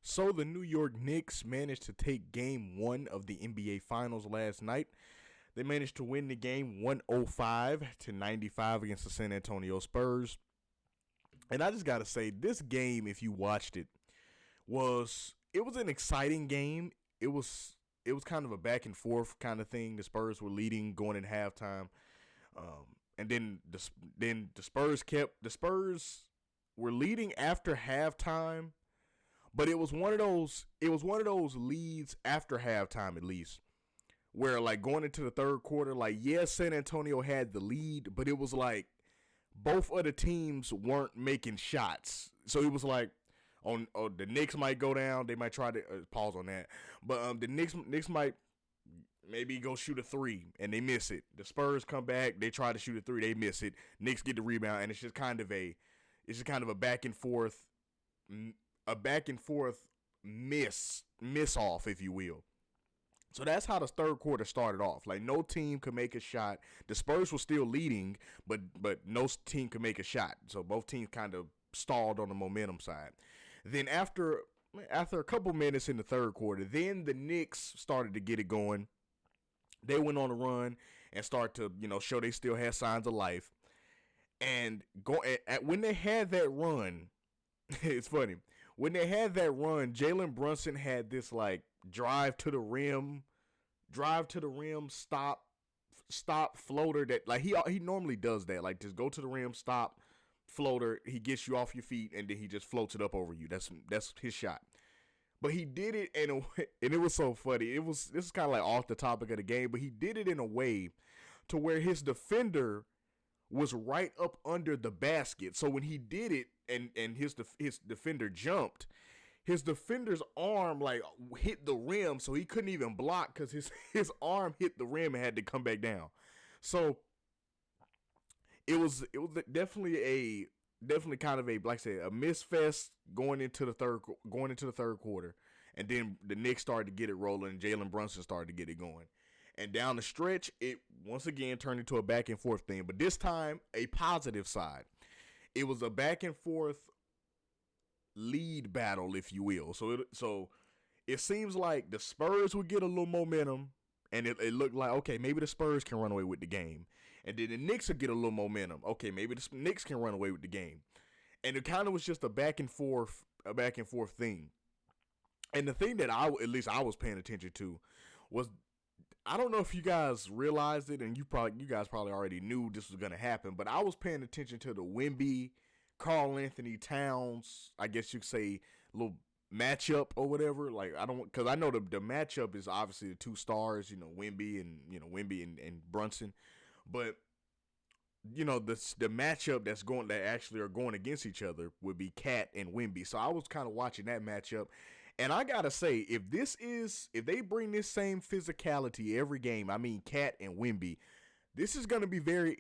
So the New York Knicks managed to take game one of the NBA Finals last night. They managed to win the game 105-95 against the San Antonio Spurs. And I just got to say, this game, if you watched it, was an exciting game. It was kind of a back and forth kind of thing. The Spurs were leading going in halftime. And then the Spurs were leading after halftime. But it was one of those leads after halftime, at least, where like going into the third quarter, like, yes, San Antonio had the lead, but it was like both of the teams weren't making shots. So it was like the Knicks might go down, they might try to pause on that, but the Knicks might maybe go shoot a three and they miss it. The Spurs come back, they try to shoot a three, they miss it. Knicks get the rebound, and it's just kind of a back and forth. A back and forth miss off, if you will. So that's how the third quarter started off. Like, no team could make a shot. The Spurs were still leading, but no team could make a shot. So both teams kind of stalled on the momentum side. Then after a couple minutes in the third quarter, then the Knicks started to get it going. They went on a run and start to, show they still had signs of life. And when they had that run, it's funny. When they had that run, Jalen Brunson had this like drive to the rim, stop floater that like he normally does that. Like, just go to the rim, stop, floater. He gets you off your feet and then he just floats it up over you. That's his shot. But he did it and it was so funny. This is kind of like off the topic of the game, but he did it in a way to where his defender was right up under the basket. So when he did it and his defender jumped, his defender's arm like hit the rim, so he couldn't even block because his arm hit the rim and had to come back down. So it was definitely kind of a, like I said, a misfest going into the third quarter, and then the Knicks started to get it rolling and Jalen Brunson started to get it going. And down the stretch, it once again turned into a back and forth thing. But this time, a positive side. It was a back and forth lead battle, if you will. So it seems like the Spurs would get a little momentum, and it looked like, okay, maybe the Spurs can run away with the game. And then the Knicks would get a little momentum. Okay, maybe the Knicks can run away with the game. And it kind of was just a back and forth thing. And the thing that I was paying attention to was, I don't know if you guys realized it, and you guys probably already knew this was going to happen, but I was paying attention to the Wemby, Karl-Anthony Towns, I guess you could say, little matchup or whatever. Like, because I know the matchup is obviously the two stars, Wemby and Brunson, but the matchup that actually are going against each other would be Cat and Wemby. So I was kind of watching that matchup, and I gotta say, if they bring this same physicality every game, I mean Cat and Wemby, this is gonna be very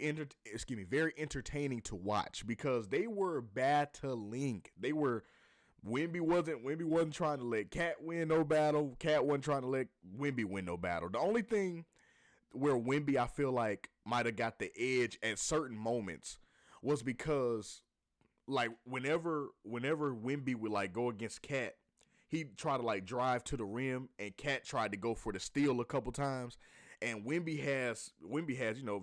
entertaining to watch, because they were battling. Wemby wasn't trying to let Cat win no battle. Cat wasn't trying to let Wemby win no battle. The only thing where Wemby, I feel like, might have got the edge at certain moments was because, like, whenever Wemby would like go against Cat, he'd try to like drive to the rim, and Cat tried to go for the steal a couple times. And Wemby has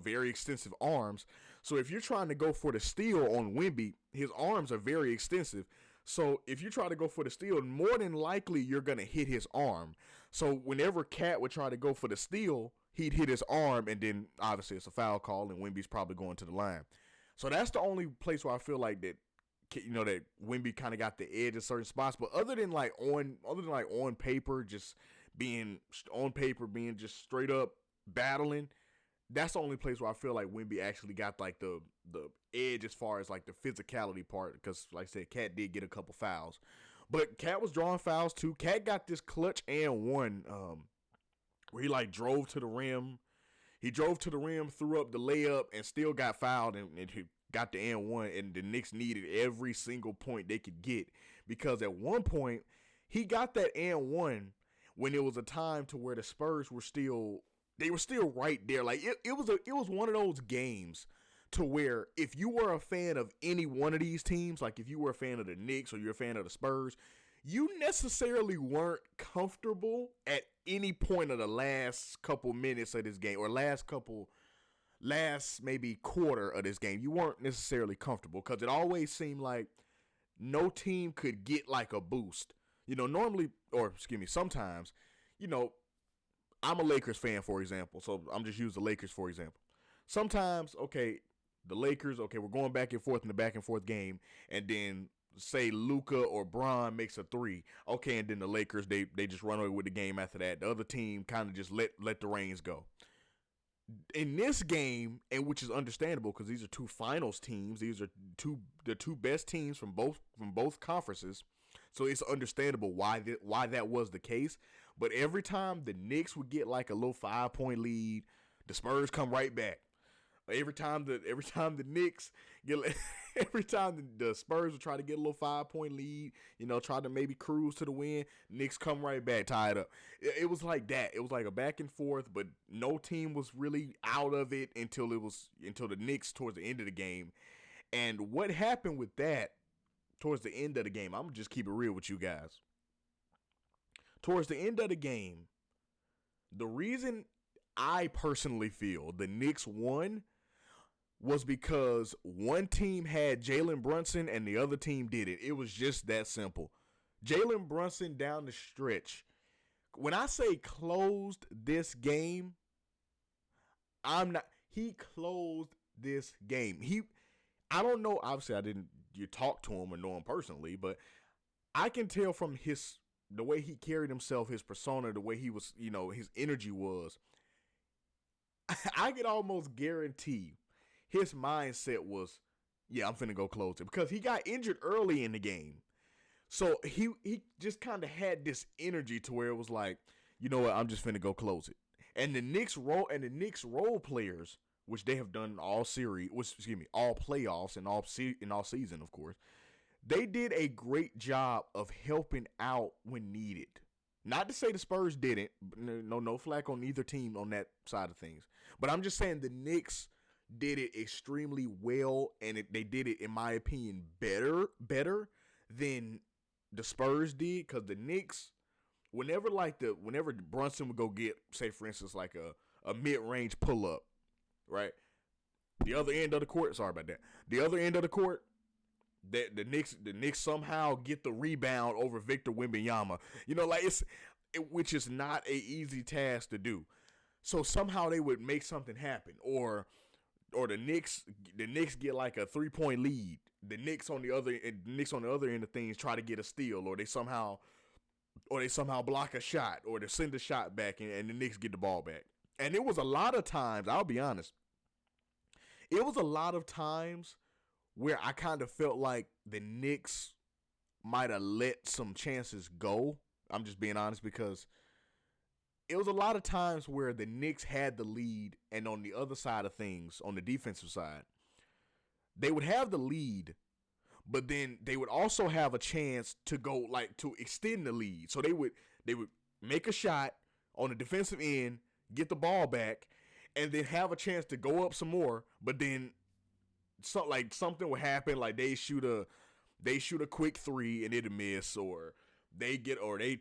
very extensive arms. So if you're trying to go for the steal on Wemby, his arms are very extensive. So if you try to go for the steal, more than likely you're going to hit his arm. So whenever Cat would try to go for the steal, he'd hit his arm, and then obviously it's a foul call, and Wemby's probably going to the line. So that's the only place where I feel like that Wemby kind of got the edge in certain spots. But other than on paper, just being just straight up battling, that's the only place where I feel like Wemby actually got like the edge as far as like the physicality part. Because like I said, Cat did get a couple fouls, but Cat was drawing fouls too. Cat got this clutch and one where he like drove to the rim. He drove to the rim, threw up the layup, and still got fouled, and he got the and one. And the Knicks needed every single point they could get, because at one point he got that and one when it was a time to where the Spurs were still right there. Like it was one of those games to where if you were a fan of any one of these teams, like if you were a fan of the Knicks or you're a fan of the Spurs, you necessarily weren't comfortable at any point of the last couple minutes of this game or last maybe quarter of this game. You weren't necessarily comfortable because it always seemed like no team could get like a boost. Normally, or excuse me, sometimes, you know, I'm a Lakers fan, for example, so I'm just using the Lakers for example. Sometimes, okay, the Lakers, okay, we're going back and forth in the back and forth game, and then say Luka or Bron makes a three, okay, and then the Lakers they just run away with the game after that. The other team kind of just let the reins go. In this game, and which is understandable because these are two finals teams. These are the two best teams from both conferences. So it's understandable why that was the case. But every time the Knicks would get like a little 5-point lead, the Spurs come right back. Every time the Knicks get, every time the Spurs would try to get a little 5-point lead, try to maybe cruise to the win, Knicks come right back, tie it up. It was like that. It was like a back and forth, but no team was really out of it until the Knicks towards the end of the game. And what happened with that towards the end of the game? I'm gonna just keep it real with you guys. Towards the end of the game, the reason I personally feel the Knicks won was because one team had Jalen Brunson and the other team didn't. It was just that simple. Jalen Brunson down the stretch. When I say closed this game, he closed this game. I don't know, obviously you talk to him or know him personally, but I can tell from the way he carried himself, his persona, the way he was, his energy was. I could almost guarantee his mindset was, yeah, I'm finna go close it. Because he got injured early in the game. So he just kind of had this energy to where it was like, you know what, I'm just finna go close it. And the Knicks role players, which they have done all playoffs and all season, of course, they did a great job of helping out when needed. Not to say the Spurs didn't. No flack on either team on that side of things. But I'm just saying the Knicks did it extremely well, and they did it, in my opinion, better than the Spurs did. Because the Knicks, whenever Brunson would go get, say for instance, like a mid-range pull-up, right? The other end of the court, sorry about that. The other end of the court, the Knicks somehow get the rebound over Victor Wembanyama. Which is not an easy task to do. So somehow they would make something happen, or the Knicks get like a 3-point lead. The Knicks on the other end of things try to get a steal, or they somehow block a shot, or they send a shot back, and the Knicks get the ball back. And it was a lot of times, I'll be honest, it was a lot of times where I kind of felt like the Knicks might have let some chances go. I'm just being honest, because it was a lot of times where the Knicks had the lead, and on the other side of things, on the defensive side, they would have the lead, but then they would also have a chance to go, like, to extend the lead. So they would make a shot on the defensive end, get the ball back, and then have a chance to go up some more, but then something would happen, like they shoot a quick three and it'll miss, or they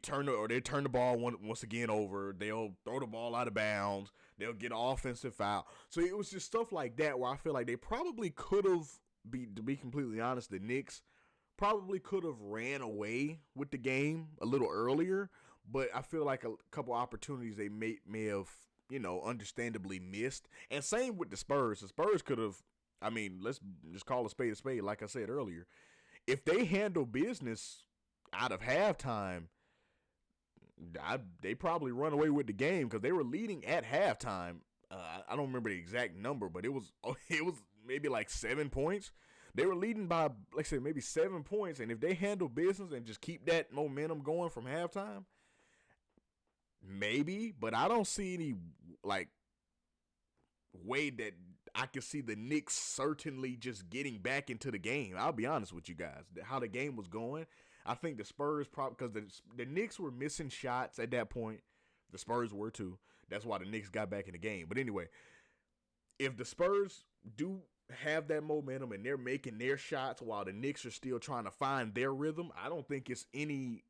turn the ball once again over. They'll throw the ball out of bounds. They'll get an offensive foul. So it was just stuff like that where I feel like they probably could have, to be completely honest, the Knicks probably could have ran away with the game a little earlier. But I feel like a couple opportunities they may have, understandably missed. And same with the Spurs. The Spurs could have, let's just call a spade a spade. Like I said earlier, if they handle business out of halftime, they probably run away with the game, because they were leading at halftime. I don't remember the exact number, but it was maybe like 7 points. They were leading by, like I said, maybe 7 points, and if they handle business and just keep that momentum going from halftime, maybe. But I don't see any way that I can see the Knicks certainly just getting back into the game. I'll be honest with you guys, how the game was going. I think the Spurs probably, because the Knicks were missing shots at that point. The Spurs were too. That's why the Knicks got back in the game. But anyway, if the Spurs do have that momentum and they're making their shots while the Knicks are still trying to find their rhythm, I don't think it's any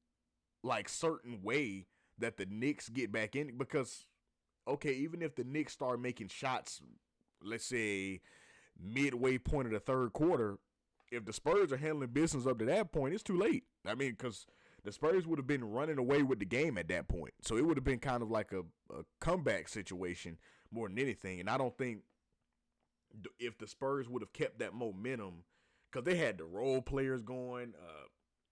like certain way that the Knicks get back in, because okay, even if the Knicks start making shots, let's say midway point of the third quarter, if the Spurs are handling business up to that point, it's too late. I mean, because the Spurs would have been running away with the game at that point. So it would have been kind of like a comeback situation more than anything. And I don't think if the Spurs would have kept that momentum, because they had the role players going,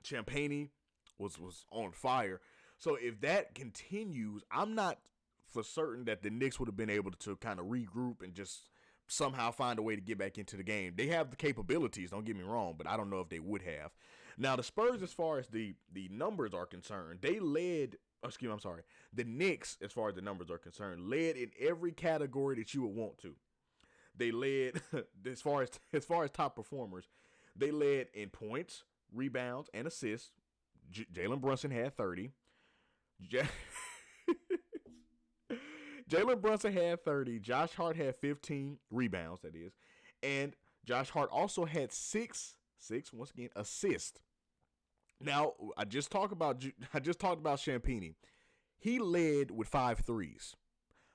Champagnie was on fire. So if that continues, I'm not for certain that the Knicks would have been able to kind of regroup and just somehow find a way to get back into the game. They have the capabilities, don't get me wrong, but I don't know if they would have. Now, the Spurs, as far as the numbers are concerned, they led, the Knicks, as far as the numbers are concerned, led in every category that you would want to. They led, as far as top performers, they led in points, rebounds, and assists. Jalen Brunson had 30. Jalen Brunson had 30. Josh Hart had 15 rebounds, that is. And Josh Hart also had six once again, assists. Now, I just talked about Champagnie. He led with 5 threes.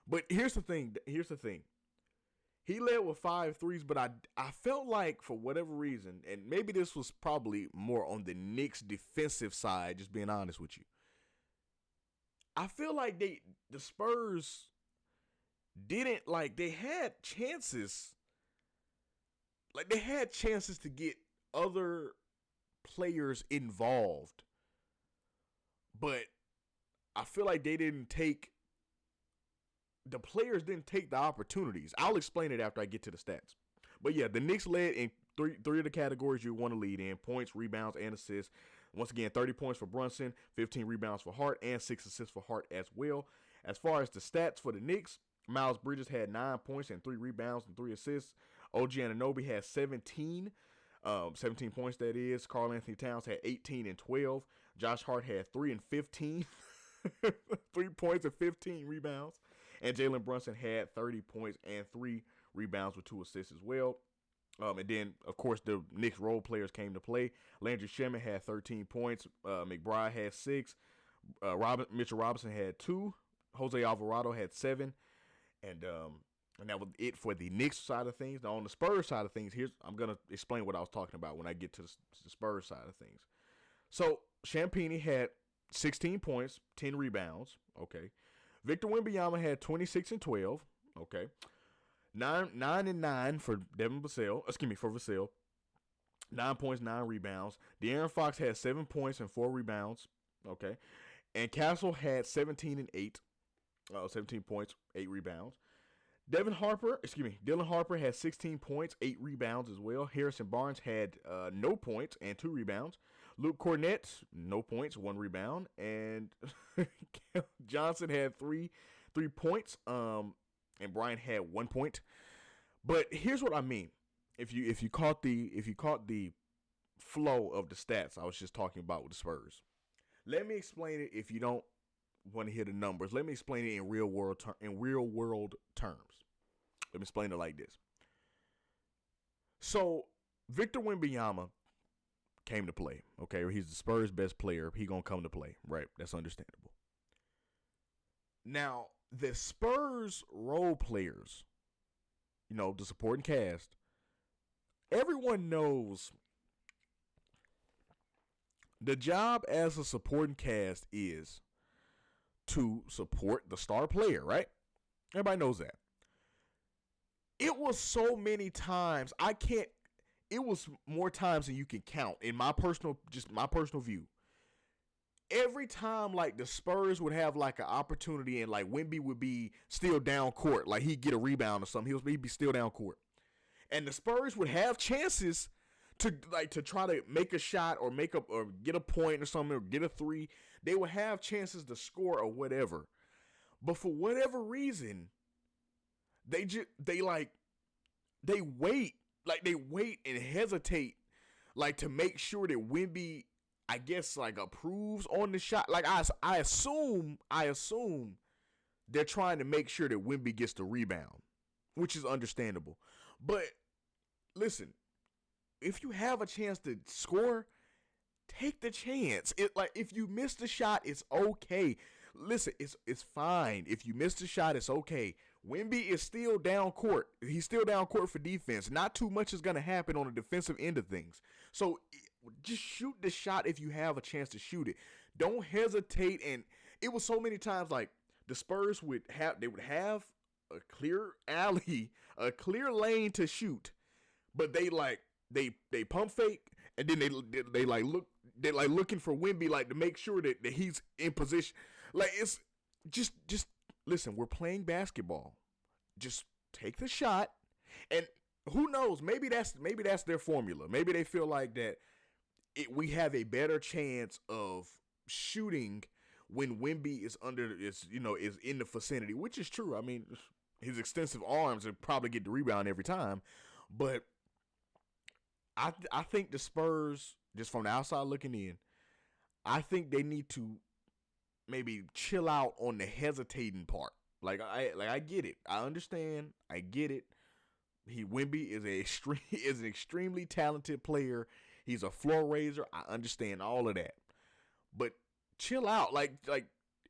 But here's the thing. He led with 5 threes, but I felt like, for whatever reason, and maybe this was probably more on the Knicks defensive side, just being honest with you, I feel like the Spurs didn't, like, they had chances. Like, they had chances to get other players involved. But I feel like the players didn't take the opportunities. I'll explain it after I get to the stats. But yeah, the Knicks led in three of the categories you want to lead in: points, rebounds, and assists. Once again, 30 points for Brunson, 15 rebounds for Hart, and 6 assists for Hart as well. As far as the stats for the Knicks, Miles Bridges had 9 points and 3 rebounds and 3 assists. OG Anunoby had 17 points, that is. Karl Anthony Towns had 18 and 12. Josh Hart had 3 and 15. 3 points and 15 rebounds. And Jalen Brunson had 30 points and 3 rebounds with 2 assists as well. And then, of course, the Knicks role players came to play. Landry Shamet had 13 points. McBride had 6. Mitchell Robinson had 2. Jose Alvarado had 7. And that was it for the Knicks side of things. Now, on the Spurs side of things, I'm going to explain what I was talking about when I get to the Spurs side of things. So, Champagnie had 16 points, 10 rebounds. Okay. Victor Wembanyama had 26 and 12. Okay. 9 and 9 for Vassell. 9 points, 9 rebounds. De'Aaron Fox had 7 points and 4 rebounds. Okay. And Castle had 17 and 8. 17 points, 8 rebounds. Dylan Harper had 16 points, 8 rebounds as well. Harrison Barnes had no points and 2 rebounds. Luke Cornett, no points, 1 rebound. And Johnson had 3 points. And Bryant had 1 point. But here's what I mean. If you caught the flow of the stats I was just talking about with the Spurs, let me explain it. If you don't want to hear the numbers, let me explain it in real world terms. Let me explain it like this. So Victor Wembanyama came to play. Okay, he's the Spurs' best player. He gonna come to play, right? That's understandable. Now, the Spurs role players, the supporting cast, everyone knows the job as a supporting cast is to support the star player, right? Everybody knows that. It was so many times, it was more times than you can count in my personal view. Every time, like, the Spurs would have, like, an opportunity and, like, Wemby would be still down court. Like, he'd get a rebound or something. He'd be still down court. And the Spurs would have chances to try to make a shot or get a point or something or get a 3. They would have chances to score or whatever. But for whatever reason, they wait. Like, they wait and hesitate, like, to make sure that Wemby, I guess, like, approves on the shot. Like, I assume they're trying to make sure that Wemby gets the rebound, which is understandable. But listen, if you have a chance to score, take the chance. It like if you miss the shot, it's okay. Listen, it's fine. If you miss the shot, it's okay. Wemby is still down court. He's still down court for defense. Not too much is gonna happen on the defensive end of things. So just shoot the shot if you have a chance to shoot it. Don't hesitate. And it was so many times like the Spurs would have a clear alley, a clear lane to shoot, but they pump fake and then they like look they're like looking for Wemby like to make sure that he's in position. Like it's just listen, we're playing basketball. Just take the shot, and who knows? Maybe that's their formula. Maybe they feel like that we have a better chance of shooting when Wemby is in the vicinity, which is true. I mean, his extensive arms would probably get the rebound every time, but I think the Spurs, just from the outside looking in, I think they need to maybe chill out on the hesitating part. Like I get it. I understand. I get it. Wemby is an extremely talented player. He's a floor raiser. I understand all of that. But chill out. Like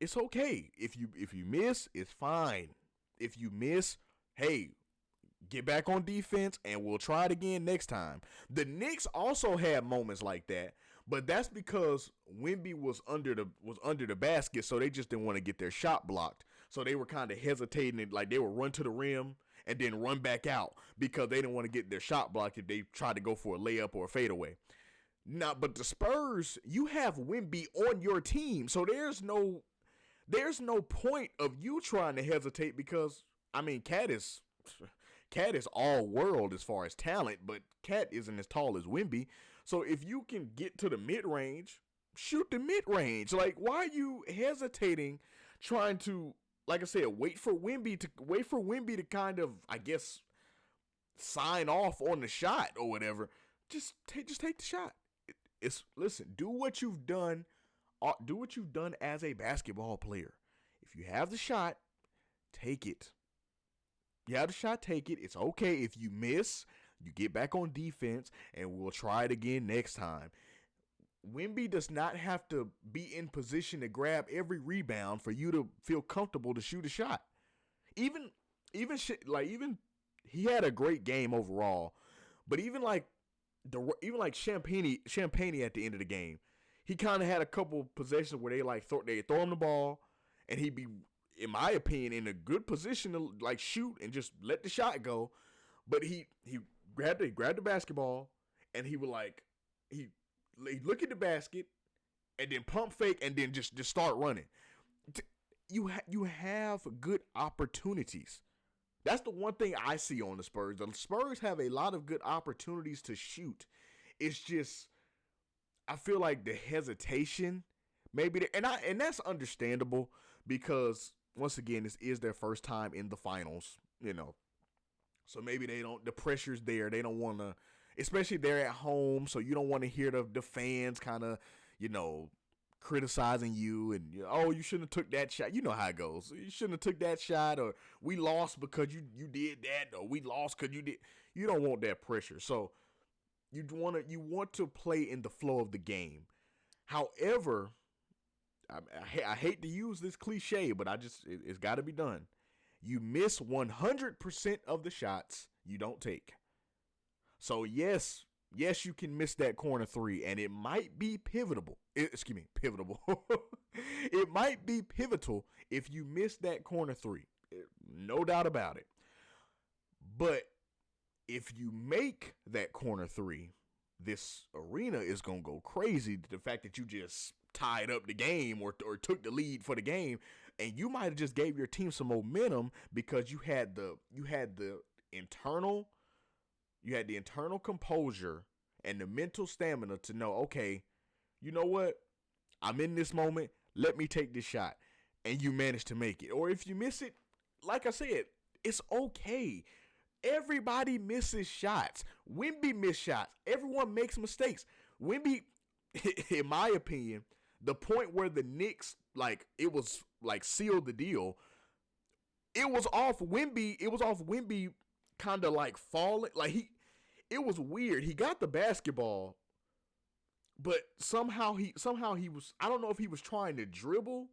it's okay. If you miss, it's fine. If you miss, hey, get back on defense and we'll try it again next time. The Knicks also had moments like that, but that's because Wemby was under the basket, so they just didn't want to get their shot blocked. So they were kind of hesitating, and like they would run to the rim and then run back out because they didn't want to get their shot blocked if they tried to go for a layup or a fadeaway. Now, but the Spurs, you have Wemby on your team, so there's no point of you trying to hesitate because I mean, Cat is all world as far as talent, but Cat isn't as tall as Wemby. So if you can get to the mid range, shoot the mid range. Like, why are you hesitating, trying to, like I said, wait for Wemby to kind of, I guess, sign off on the shot or whatever. Just take the shot. Listen, do what you've done. Do what you've done as a basketball player. If you have the shot, take it. You have the shot, take it. It's okay. If you miss, you get back on defense, and we'll try it again next time. Wemby does not have to be in position to grab every rebound for you to feel comfortable to shoot a shot. Even he had a great game overall, but even Champagne at the end of the game, he kind of had a couple possessions where they throw him the ball, and he'd be, in my opinion, in a good position to like shoot and just let the shot go. But he grabbed the basketball, and he would he look at the basket and then pump fake and then just start running. You have good opportunities. That's the one thing I see on the Spurs. The Spurs have a lot of good opportunities to shoot. It's just, I feel like the hesitation, maybe, and that's understandable because once again, this is their first time in the finals, So maybe the pressure's there. They don't want to, especially they're at home, so you don't want to hear the fans kind of, criticizing you and, you shouldn't have took that shot. You know how it goes. You shouldn't have took that shot, or we lost because you did that, or we lost because you did. You don't want that pressure. So you want to play in the flow of the game. However, I hate to use this cliche, but it's got to be done. You miss 100% of the shots you don't take. So yes, you can miss that corner three, and it might be pivotal. Pivotal. It might be pivotal if you miss that corner three. No doubt about it. But if you make that corner three, this arena is going to go crazy. The fact that you just tied up the game or took the lead for the game, and you might have just gave your team some momentum because you had the internal composure and the mental stamina to know, okay, you know what? I'm in this moment. Let me take this shot. And you manage to make it. Or if you miss it, like I said, it's okay. Everybody misses shots. Wemby missed shots. Everyone makes mistakes. Wemby, in my opinion, the point where the Knicks, it was sealed the deal, it was off Wemby. It was off Wemby kind of falling. It was weird. He got the basketball, but somehow he was, I don't know if he was trying to dribble,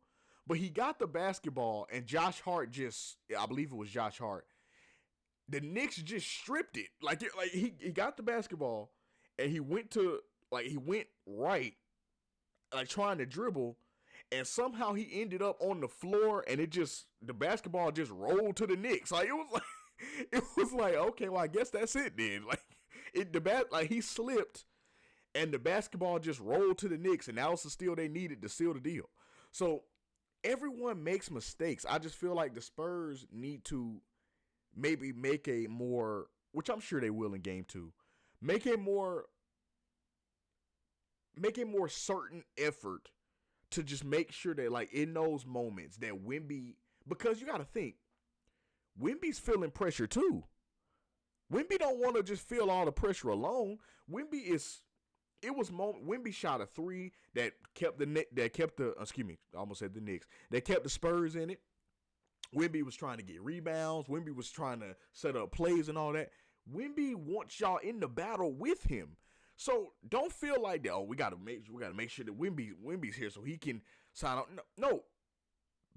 but he got the basketball and Josh Hart just, I believe it was Josh Hart. The Knicks just stripped it. He got the basketball and he went right, like trying to dribble, and somehow he ended up on the floor and the basketball just rolled to the Knicks. It was like, okay, well I guess that's it then. He slipped and the basketball just rolled to the Knicks, and that was the steal they needed to seal the deal. So everyone makes mistakes. I just feel like the Spurs need to maybe make a more, which I'm sure they will in game 2, make a more certain effort to just make sure that, like, in those moments that Wemby, because you got to think, Wemby's feeling pressure too. Wemby don't want to just feel all the pressure alone. Wemby shot a 3 that kept the Spurs in it. Wemby was trying to get rebounds. Wemby was trying to set up plays and all that. Wemby wants y'all in the battle with him. So don't feel like that. Oh, we gotta make sure that Wemby's here so he can sign up. No.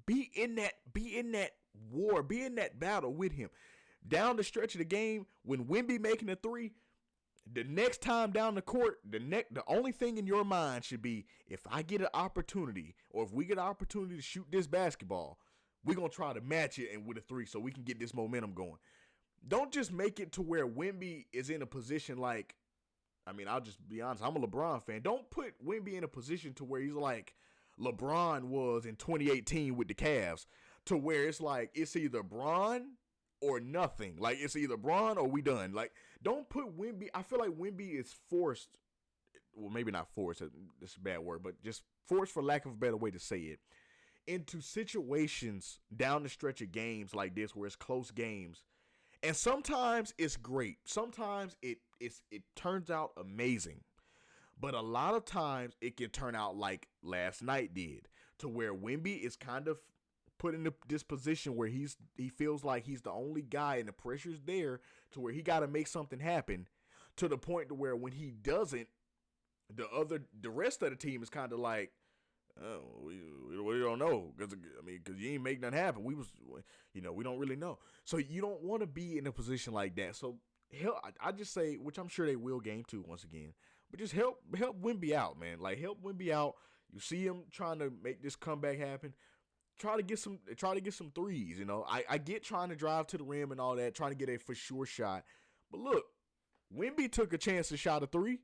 Be in that war. Be in that battle with him. Down the stretch of the game, when Wemby making a 3, the next time down the court, the only thing in your mind should be, if I get an opportunity, or if we get an opportunity to shoot this basketball, we're going to try to match it and with a 3 so we can get this momentum going. Don't just make it to where Wemby is in a position like, I'll just be honest, I'm a LeBron fan. Don't put Wemby in a position to where he's like LeBron was in 2018 with the Cavs, to where it's like it's either Bron or nothing. Like, it's either Bron or we done. Like, don't put Wemby. I feel like Wemby is forced. Well, maybe not forced. That's a bad word, but just forced, for lack of a better way to say it, into situations down the stretch of games like this where it's close games. And sometimes it's great. Sometimes it turns out amazing. But a lot of times it can turn out like last night did, to where Wemby is kind of put in this position where he feels like he's the only guy and the pressure's there, to where he got to make something happen, to the point to where when he doesn't, the rest of the team is kind of like, oh, we don't know, because you ain't make nothing happen. We don't really know. So you don't want to be in a position like that. So I just say, which I'm sure they will game 2 once again, but just help Wemby out, man. Like, help Wemby out. You see him trying to make this comeback happen. Try to get some threes. I get trying to drive to the rim and all that, trying to get a for sure shot. But look, Wemby took a chance to shot a 3.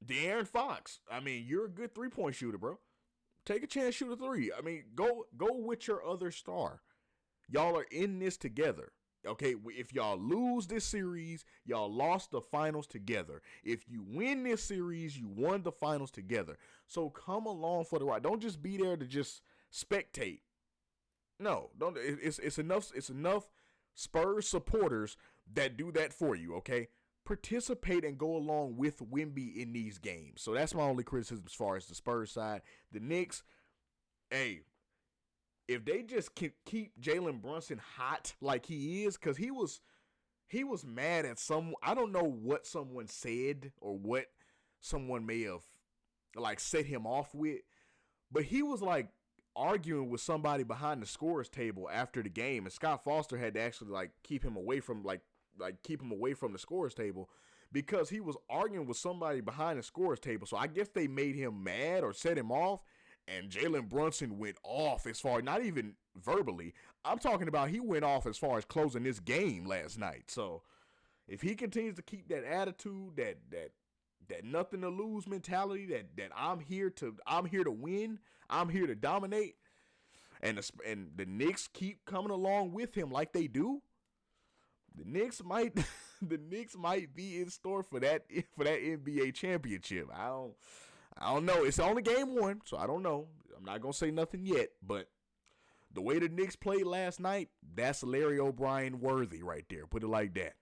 De'Aaron Fox, you're a good 3-point shooter, bro. Take a chance, shoot a 3. Go with your other star. Y'all are in this together. Okay, if y'all lose this series, y'all lost the finals together. If you win this series, you won the finals together. So come along for the ride. Don't just be there to just spectate. No, don't. It's enough Spurs supporters that do that for you. Okay, participate and go along with Wemby in these games. So that's my only criticism as far as the Spurs side. The Knicks, hey, if they just keep Jalen Brunson hot like he is, because he was mad at I don't know what someone said or what someone may have like set him off with, but he was like arguing with somebody behind the scorer's table after the game, and Scott Foster had to actually like keep him away from the scorer's table, because he was arguing with somebody behind the scorer's table. So I guess they made him mad or set him off. And Jalen Brunson went off, as far, not even verbally, I'm talking about he went off as far as closing this game last night. So if he continues to keep that attitude, that nothing to lose mentality, that I'm here to win, I'm here to dominate, and the Knicks keep coming along with him like they do, the Knicks might be in store for that NBA championship. I don't know. It's only game 1, so I don't know. I'm not going to say nothing yet, but the way the Knicks played last night, that's Larry O'Brien worthy right there. Put it like that.